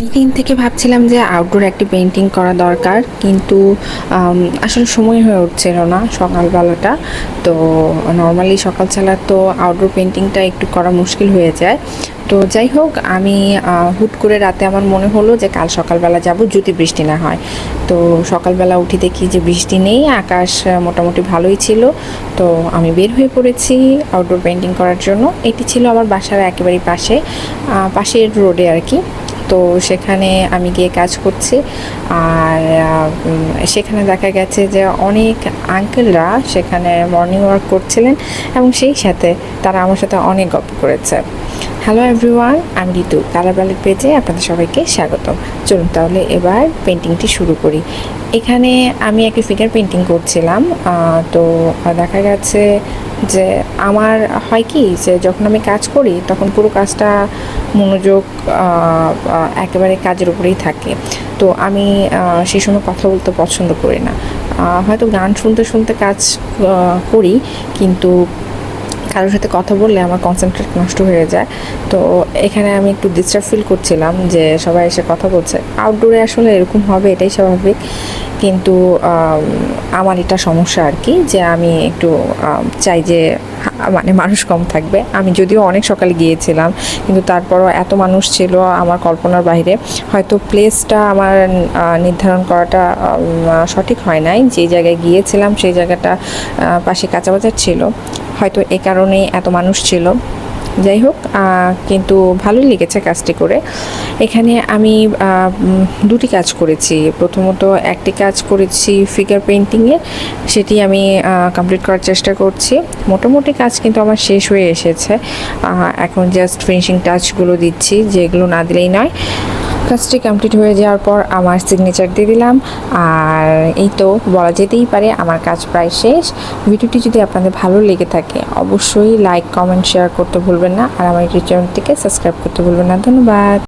দিন থেকে ভাবছিলাম যে আউটডোর একটি পেন্টিং করা দরকার, কিন্তু আসলে সময় হয়ে উঠছিল না সকালবেলাটা। তো নর্মালি সকাল ছাড়া তো আউটডোর পেন্টিংটা একটু করা মুশকিল হয়ে যায়। তো যাই হোক, আমি হুট করে রাতে আমার মনে হলো যে কাল সকালবেলা যাব, যদি বৃষ্টি না হয়। তো সকালবেলা উঠে দেখি যে বৃষ্টি নেই, আকাশ মোটামুটি ভালোই ছিল। তো আমি বের হয়ে পড়েছি আউটডোর পেন্টিং করার জন্য। এটি ছিল আমার বাসার একেবারেই পাশের রোডে আর কি। তো সেখানে আমি গিয়ে কাজ করছি। আর সেখানে দেখা গেছে যে অনেক আঙ্কেলরা সেখানে মর্নিং ওয়াক করছিলেন, এবং সেই সাথে তারা আমার সাথে অনেক গল্প করেছে। হ্যালো এভরিওয়ান, আমি ঋতু, কালার প্যালেট পেজে আপনাদের সবাইকে স্বাগতম। চলুন তাহলে এবার পেন্টিংটি শুরু করি। এখানে আমি একটি ফিগার পেন্টিং করছিলাম। তো দেখা গেছে যে আমার হয় কি, যে যখন আমি কাজ করি তখন পুরো কাজটা মনোযোগ একেবারে কাজের উপরেই থাকে। তো আমি সেই সময় কথা বলতে পছন্দ করি না। হয়তো গান শুনতে শুনতে কাজ করি, কিন্তু কারোর সাথে কথা বললে আমার কনসেন্ট্রেট নষ্ট হয়ে যায়। তো এখানে আমি একটু ডিস্টার্ব ফিল করছিলাম যে সবাই এসে কথা বলছে। আউটডোরে আসলে এরকম হবে, এটাই স্বাভাবিক। কিন্তু আমার এটা সমস্যা আর কি, যে আমি একটু চাই যে মানে মানুষ কম থাকবে। আমি যদিও অনেক সকালে গিয়েছিলাম, কিন্তু তারপরও এত মানুষ ছিল আমার কল্পনার বাইরে। হয়তো প্লেসটা আমার নির্ধারণ করাটা সঠিক হয় নাই। যেই জায়গায় গিয়েছিলাম সেই জায়গাটা পাশে কাঁচা বাজার ছিল, হয়তো এ কারণেই এত মানুষ ছিল। যাই হোক, কিন্তু ভালোই লেগেছে কাজটি করে। এখানে আমি দুটি কাজ করেছি। প্রথমত একটি কাজ করেছি ফিগার পেন্টিংয়ে, সেটি আমি কমপ্লিট করার চেষ্টা করছি। মোটামুটি কাজ কিন্তু আমার শেষ হয়ে এসেছে। এখন জাস্ট ফিনিশিং টাচগুলো দিচ্ছি, যেগুলো না দিলেই নয়। কাজটি কমপ্লিট হয়ে যাওয়ার পর আমার সিগনেচার দিয়ে দিলাম। আর এই তো বলা যেতেই পারে আমার কাজ প্রায় শেষ। ভিডিওটি যদি আপনাদের ভালো লেগে থাকে অবশ্যই লাইক, কমেন্ট, শেয়ার করতে ভুলবেন না। আর আমার ইউটিউব চ্যানেলটিকে সাবস্ক্রাইব করতে ভুলবেন না। ধন্যবাদ।